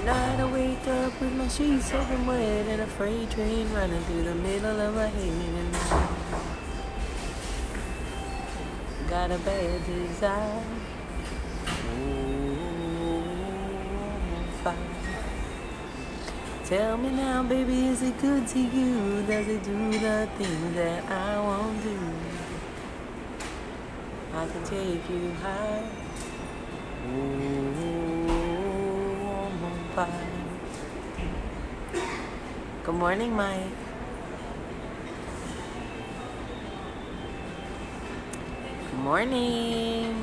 night I wake up with my sheets soaking wet and a freight train running through the middle of my head. Got a bad desire. Oh, fire. Tell me now, baby, is it good to you? Does it do the things that I won't do? I can take you high. Ooh, I'm on fire. Good morning, Mike. Good morning.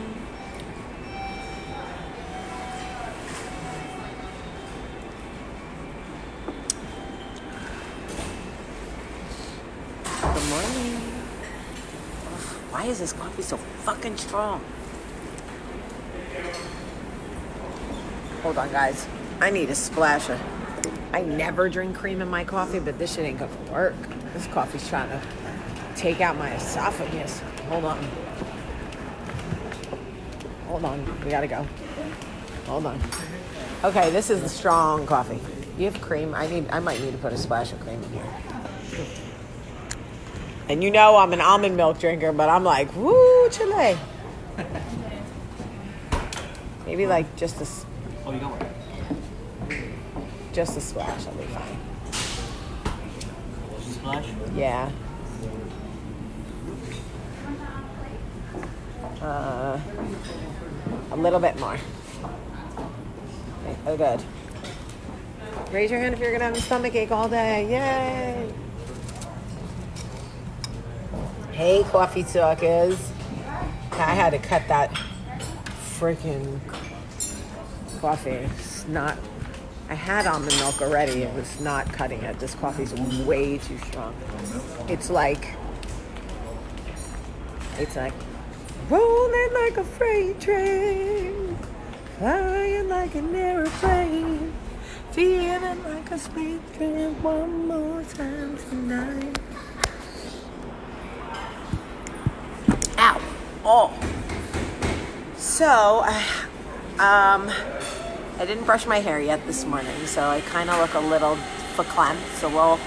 Good morning. Why is this coffee so fucking strong? Hold on, guys. I need a splasher. I never drink cream in my coffee, but this shit ain't gonna work. This coffee's trying to take out my esophagus. Hold on. Hold on. We gotta go. Hold on. Okay, this is the strong coffee. You have cream? I might need to put a splash of cream in here. And you know I'm an almond milk drinker, but I'm like, woo, Chile. Maybe like just a... Oh, you got one? Just a splash, I'll be fine. Just a splash? Yeah. A little bit more. Okay, oh, good. Raise your hand if you're gonna have a stomach ache all day. Yay! Hey, coffee talkers. I had to cut that freaking coffee. It's not... I had almond milk already. It was not cutting it. This coffee's way too strong. It's like rolling like a freight train, flying like an airplane, feeling like a speed train one more time tonight. Ow! Oh. So, I didn't brush my hair yet this morning, so I kind of look a little verklempt, a little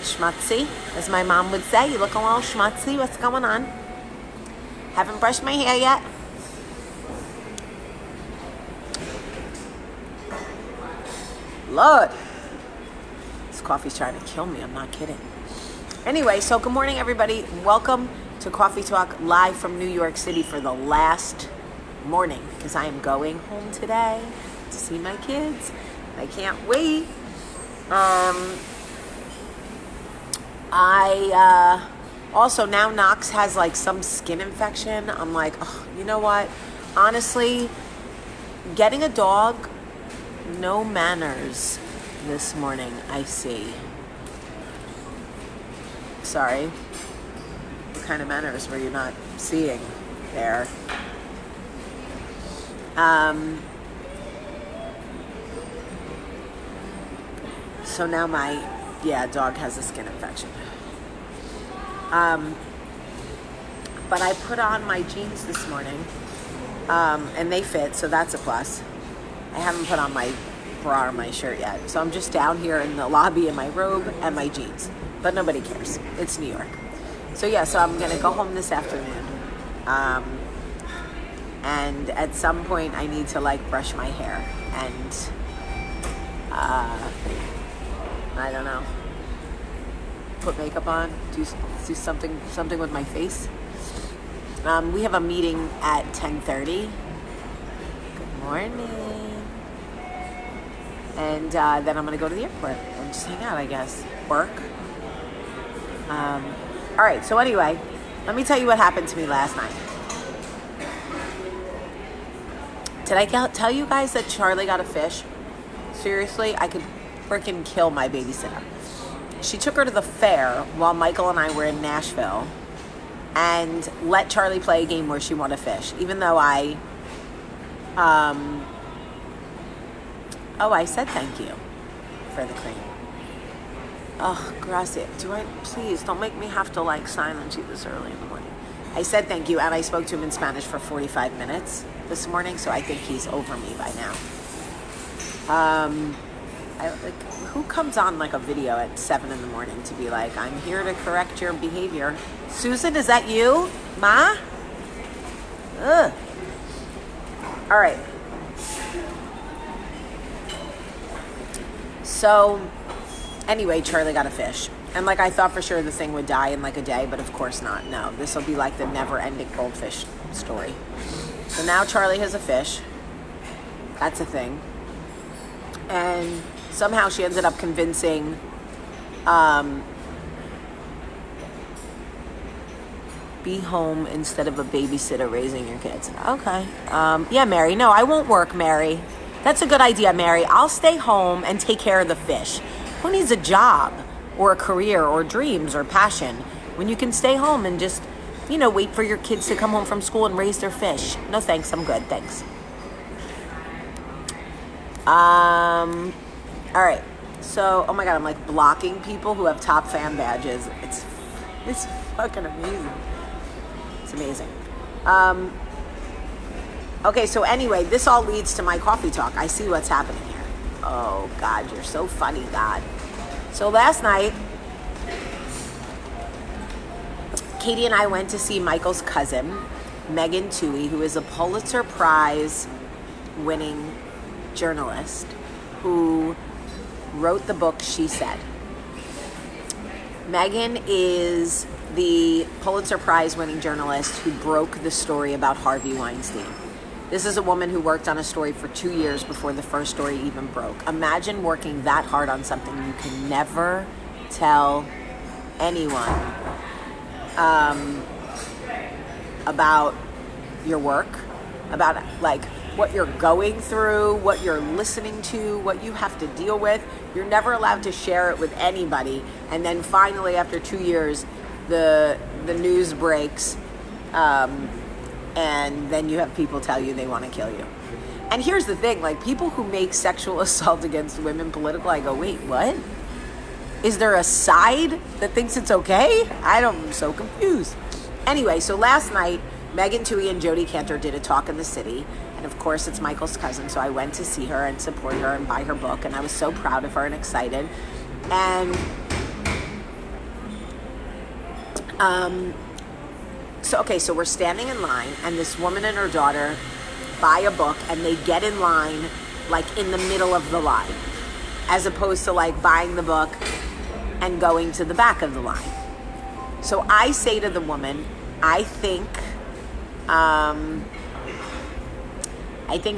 schmutzy, as my mom would say. You look a little schmutzy. What's going on? Haven't brushed my hair yet. Lord. This coffee's trying to kill me. I'm not kidding. Anyway, so good morning, everybody. Welcome to Coffee Talk live from New York City for the last morning, because I am going home today to see my kids. I can't wait. Also now Knox has like some skin infection. I'm like, oh, you know what? Honestly, getting a dog, no manners this morning, I see. Sorry. What kind of manners were you not seeing there? So now my dog has a skin infection. But I put on my jeans this morning, and they fit, so that's a plus. I haven't put on my bra or my shirt yet, so I'm just down here in the lobby in my robe and my jeans, but nobody cares. It's New York. So so I'm gonna go home this afternoon. And at some point I need to like brush my hair and I don't know, put makeup on, do something with my face. We have a meeting at 10:30. Good morning. And then I'm gonna go to the airport and just hang out, I guess. Work. All right, so anyway, let me tell you what happened to me last night. Did I tell you guys that Charlie got a fish? Seriously, I could freaking kill my babysitter. She took her to the fair while Michael and I were in Nashville and let Charlie play a game where she won a fish, even though I said thank you for the cream. Oh, gracias. Please, don't make me have to like silence you this early in the morning. I said thank you, and I spoke to him in Spanish for 45 minutes this morning, so I think he's over me by now. Like, who comes on like a video at 7 in the morning to be like, I'm here to correct your behavior? Susan, is that you? Ma? Ugh. All right. So anyway, Charlie got a fish. And like, I thought for sure the thing would die in like a day, but of course not. No, this will be like the never-ending goldfish story. So now Charlie has a fish. That's a thing. And somehow she ended up convincing be home instead of a babysitter raising your kids. Okay. Yeah, Mary. No, I won't work, Mary. That's a good idea, Mary. I'll stay home and take care of the fish. Who needs a job or a career or dreams or passion when you can stay home and just, wait for your kids to come home from school and raise their fish? No, thanks. I'm good. Thanks. All right. So, oh my God, I'm like blocking people who have top fan badges. It's fucking amazing. It's amazing. Okay, so anyway, this all leads to my coffee talk. I see what's happening here. Oh God, you're so funny, God. So last night, Katie and I went to see Michael's cousin, Megan Twohey, who is a Pulitzer Prize winning journalist who wrote the book She Said. Megan is the Pulitzer Prize winning journalist who broke the story about Harvey Weinstein. This is a woman who worked on a story for 2 years before the first story even broke. Imagine working that hard on something you can never tell anyone about your work, about like what you're going through, what you're listening to, what you have to deal with. You're never allowed to share it with anybody. And then finally, after 2 years, the news breaks, and then you have people tell you they want to kill you. And here's the thing, like, people who make sexual assault against women political, I go, wait, what? Is there a side that thinks it's okay? I'm so confused. Anyway, so last night, Megan Twohey and Jodi Kantor did a talk in the city. And of course, it's Michael's cousin, so I went to see her and support her and buy her book. And I was so proud of her and excited. And so we're standing in line, and this woman and her daughter buy a book, and they get in line like in the middle of the line, as opposed to like buying the book and going to the back of the line. So I say to the woman, I think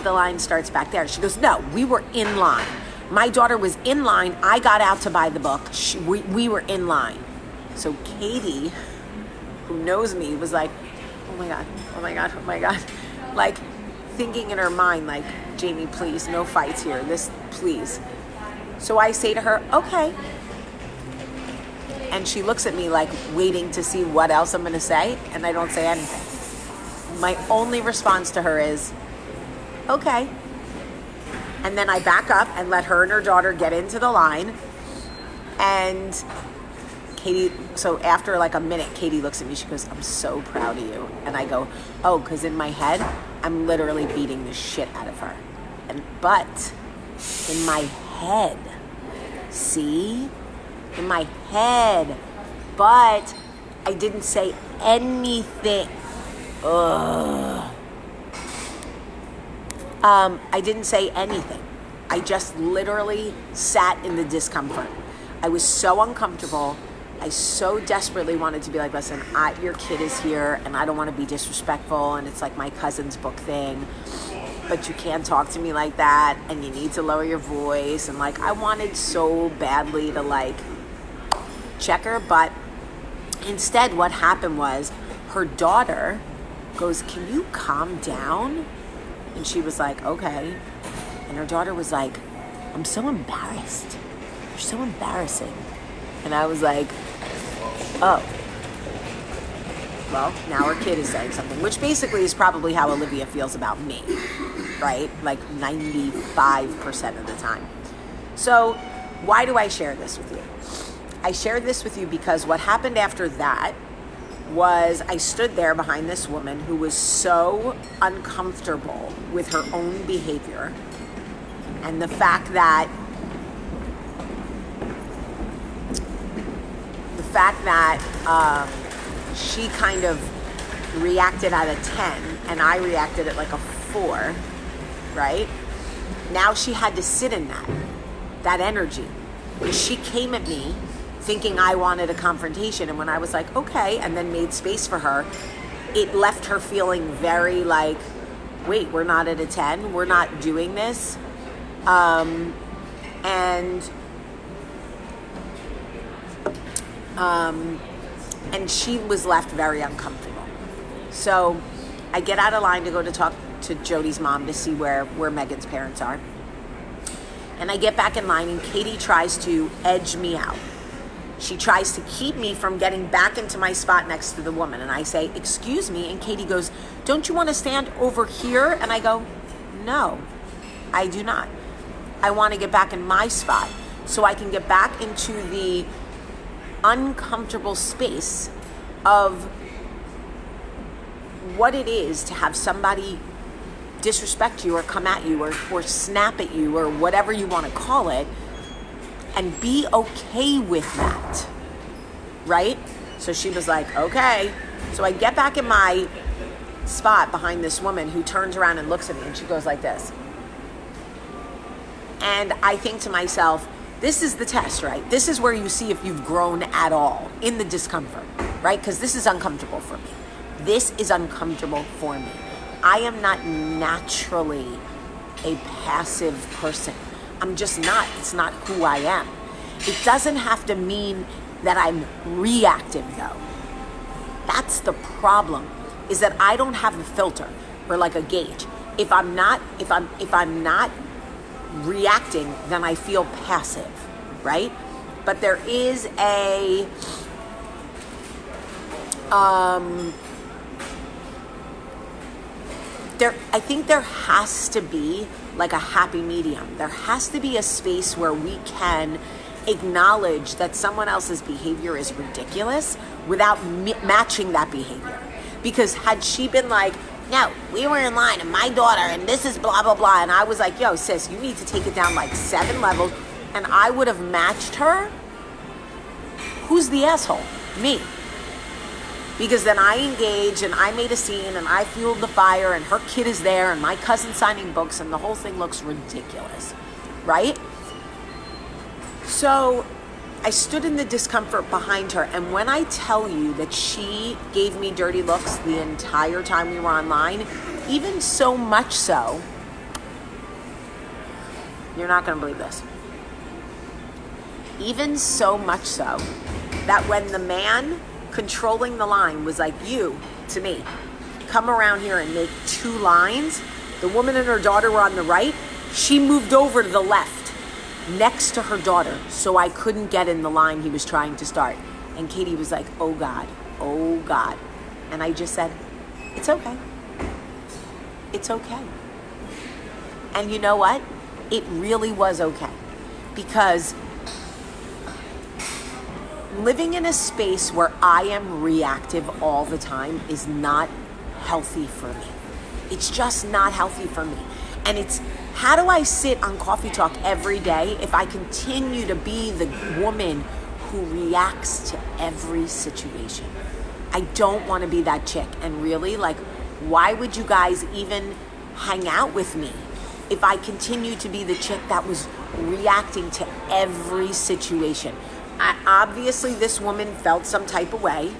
the line starts back there. She goes, no, we were in line. My daughter was in line. I got out to buy the book. We were in line. So Katie, who knows me, was like, oh my God, oh my God, oh my God. Like thinking in her mind, like, Jamie, please, no fights here. This, please. So I say to her, okay. And she looks at me like waiting to see what else I'm going to say. And I don't say anything. My only response to her is, okay. And then I back up and let her and her daughter get into the line. And Katie, so after like a minute, Katie looks at me, she goes, I'm so proud of you. And I go, oh, because in my head, I'm literally beating the shit out of her. But in my head, see? In my head. But I didn't say anything. Ugh. I didn't say anything. I just literally sat in the discomfort. I was so uncomfortable. I so desperately wanted to be like, listen, your kid is here and I don't want to be disrespectful, and it's like my cousin's book thing, but you can't talk to me like that, and you need to lower your voice. And like, I wanted so badly to like check her, but instead what happened was her daughter goes, can you calm down? And she was like, okay. And her daughter was like, I'm so embarrassed. You're so embarrassing. And I was like, oh. Well, now her kid is saying something, which basically is probably how Olivia feels about me, right? Like 95% of the time. So why do I share this with you? I shared this with you because what happened after that was I stood there behind this woman who was so uncomfortable with her own behavior And the fact that she kind of reacted at a 10 and I reacted at like a 4, right? Now she had to sit in that energy. Because she came at me thinking I wanted a confrontation, and when I was like, okay, and then made space for her, it left her feeling very like, wait, we're not at a 10, we're not doing this. And she was left very uncomfortable. So I get out of line to go to talk to Jody's mom to see where Megan's parents are. And I get back in line, and Katie tries to edge me out. She tries to keep me from getting back into my spot next to the woman. And I say, excuse me. And Katie goes, don't you want to stand over here? And I go, no, I do not. I want to get back in my spot so I can get back into the uncomfortable space of what it is to have somebody disrespect you or come at you or snap at you or whatever you want to call it, and be okay with that, right? So she was like, okay. So I get back in my spot behind this woman who turns around and looks at me, and she goes like this. And I think to myself, this is the test, right? This is where you see if you've grown at all in the discomfort, right? Because this is uncomfortable for me. This is uncomfortable for me. I am not naturally a passive person. I'm just not. It's not who I am. It doesn't have to mean that I'm reactive, though. That's the problem, is that I don't have a filter or like a gauge. If I'm not reacting, then I feel passive, right? But there is I think there has to be like a happy medium. There has to be a space where we can acknowledge that someone else's behavior is ridiculous without matching that behavior. Because had she been like, no, we were in line and my daughter and this is blah, blah, blah. And I was like, yo, sis, you need to take it down like 7 levels. And I would have matched her. Who's the asshole? Me. Because then I engaged and I made a scene and I fueled the fire and her kid is there and my cousin signing books and the whole thing looks ridiculous, right? So I stood in the discomfort behind her, and when I tell you that she gave me dirty looks the entire time we were online, even so much so, you're not going to believe this. Even so much so that when the man controlling the line was like, you, to me, come around here and make 2 lines, the woman and her daughter were on the right, she moved over to the left next to her daughter so I couldn't get in the line he was trying to start. And Katie was like, oh God, oh God. And I just said, it's okay. It's okay. And you know what? It really was okay. Because living in a space where I am reactive all the time is not healthy for me. It's just not healthy for me. And it's, how do I sit on Coffee Talk every day if I continue to be the woman who reacts to every situation? I don't want to be that chick. And really, like, why would you guys even hang out with me if I continue to be the chick that was reacting to every situation? Obviously, this woman felt some type of way.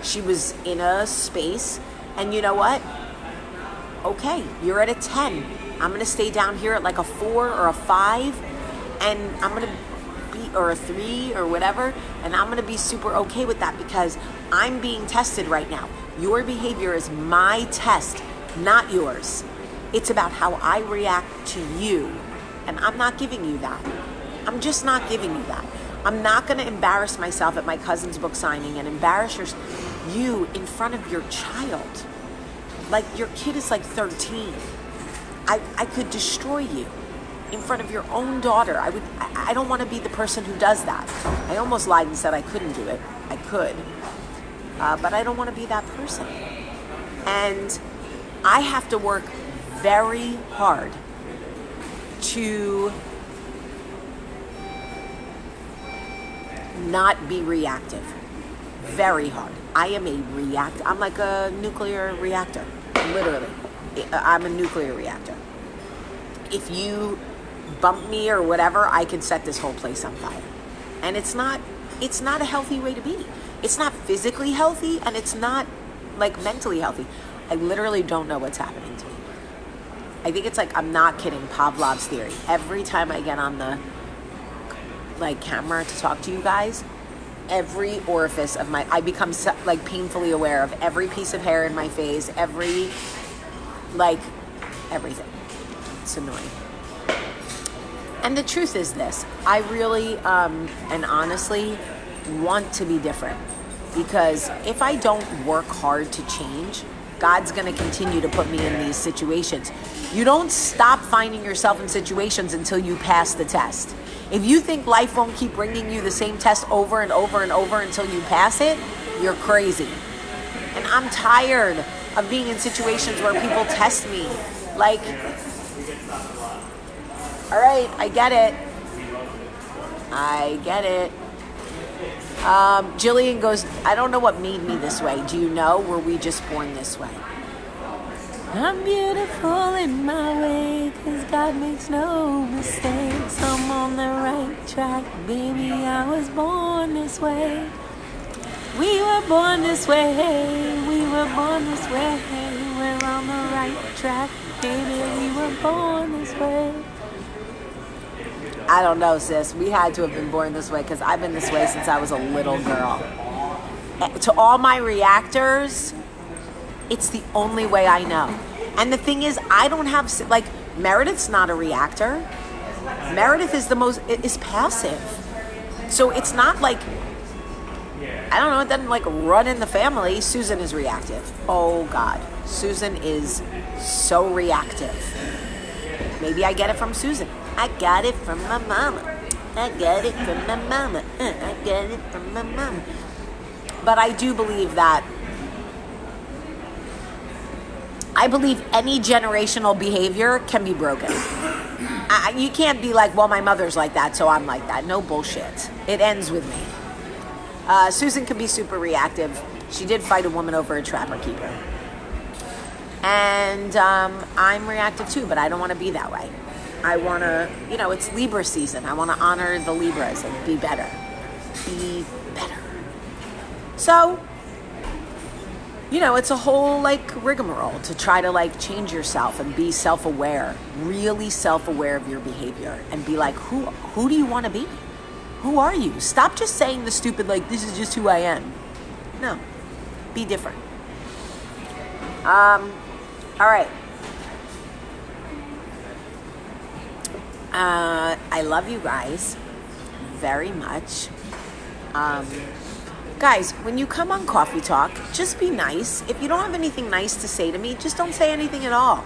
She was in a space. And you know what? Okay, you're at a 10. I'm going to stay down here at like a 4 or a 5. And I'm going to be, or a 3 or whatever. And I'm going to be super okay with that because I'm being tested right now. Your behavior is my test, not yours. It's about how I react to you. And I'm not giving you that. I'm just not giving you that. I'm not going to embarrass myself at my cousin's book signing and embarrass you in front of your child. Like, your kid is like 13. I could destroy you in front of your own daughter. I don't want to be the person who does that. I almost lied and said I couldn't do it. I could. But I don't want to be that person. And I have to work very hard to not be reactive. Very hard. I am a reactor. I'm like a nuclear reactor. Literally. I'm a nuclear reactor. If you bump me or whatever, I can set this whole place on fire. And it's not a healthy way to be. It's not physically healthy, and it's not like mentally healthy. I literally don't know what's happening to me. I think it's like, I'm not kidding, Pavlov's theory. Every time I get on the like camera to talk to you guys, every orifice of I become like painfully aware of every piece of hair in my face, everything. It's annoying. And the truth is this, I really, and honestly, want to be different. Because if I don't work hard to change, God's going to continue to put me in these situations. You don't stop finding yourself in situations until you pass the test. If you think life won't keep bringing you the same test over and over and over until you pass it, you're crazy. And I'm tired of being in situations where people test me. Like, all right, I get it. Jillian goes, I don't know what made me this way. Do you know? Were we just born this way? I'm beautiful in my way, 'cause God makes no mistakes. I'm on the right track, baby, I was born this way. We were born this way, we're on the right track, baby, we were born this way. I don't know, sis. We had to have been born this way, because I've been this way since I was a little girl. To all my reactors, it's the only way I know. And the thing is, I don't have, like, Meredith's not a reactor. Meredith is passive. So it's not like, I don't know, it doesn't like run in the family. Susan is reactive. Oh God. Susan is so reactive. Maybe I get it from Susan. I got it from my mama. I got it from my mama. I got it from my mama. But I do believe that, I believe any generational behavior can be broken. You can't be like, well, my mother's like that, so I'm like that. No bullshit. It ends with me. Susan can be super reactive. She did fight a woman over a trapper keeper. And I'm reactive too, but I don't want to be that way. I want to, it's Libra season. I want to honor the Libras and be better. Be better. So, it's a whole like rigmarole to try to like change yourself and be self-aware, really self-aware of your behavior, and be like, who do you want to be? Who are you? Stop just saying the stupid, like, this is just who I am. No, be different. All right. I love you guys very much. Guys, when you come on Coffee Talk, just be nice. If you don't have anything nice to say to me, just don't say anything at all.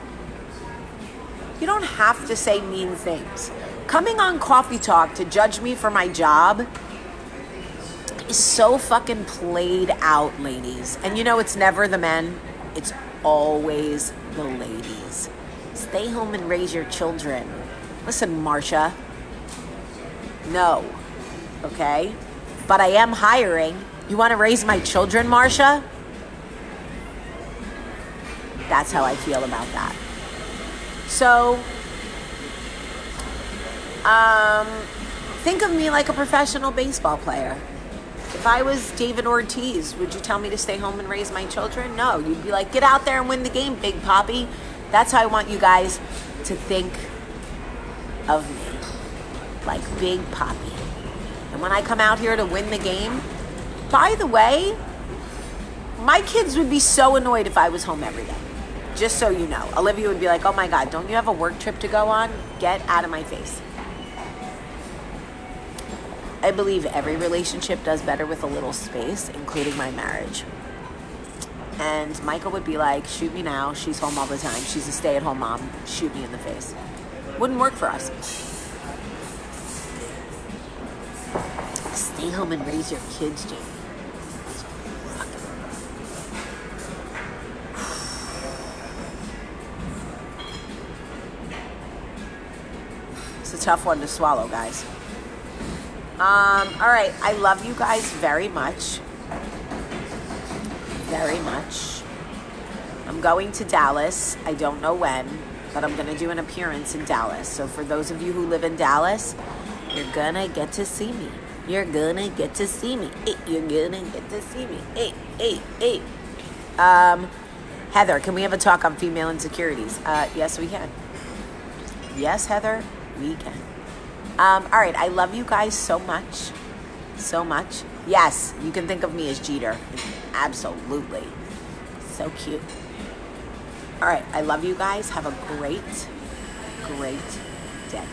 You don't have to say mean things. Coming on Coffee Talk to judge me for my job is so fucking played out, ladies. And it's never the men. It's always the ladies. Stay home and raise your children. Listen, Marsha. No. Okay? But I am hiring. You want to raise my children, Marsha? That's how I feel about that. So, think of me like a professional baseball player. If I was David Ortiz, would you tell me to stay home and raise my children? No, you'd be like, get out there and win the game, Big Papi. That's how I want you guys to think of me, like Big Papi. And when I come out here to win the game, by the way, my kids would be so annoyed if I was home every day. Just so you know. Olivia would be like, oh my God, don't you have a work trip to go on? Get out of my face. I believe every relationship does better with a little space, including my marriage. And Michael would be like, shoot me now. She's home all the time. She's a stay-at-home mom. Shoot me in the face. Wouldn't work for us. Stay home and raise your kids, Jamie. It's a tough one to swallow, guys. All right. I love you guys very much. Very much. I'm going to Dallas. I don't know when, but I'm going to do an appearance in Dallas. So for those of you who live in Dallas, you're going to get to see me. You're going to get to see me. Hey, you're going to get to see me. Hey, hey, hey. Heather, can we have a talk on female insecurities? Yes, we can. Yes, Heather, we can. All right, I love you guys so much. So much. Yes, you can think of me as Jeter. Absolutely. So cute. All right, I love you guys. Have a great, great day.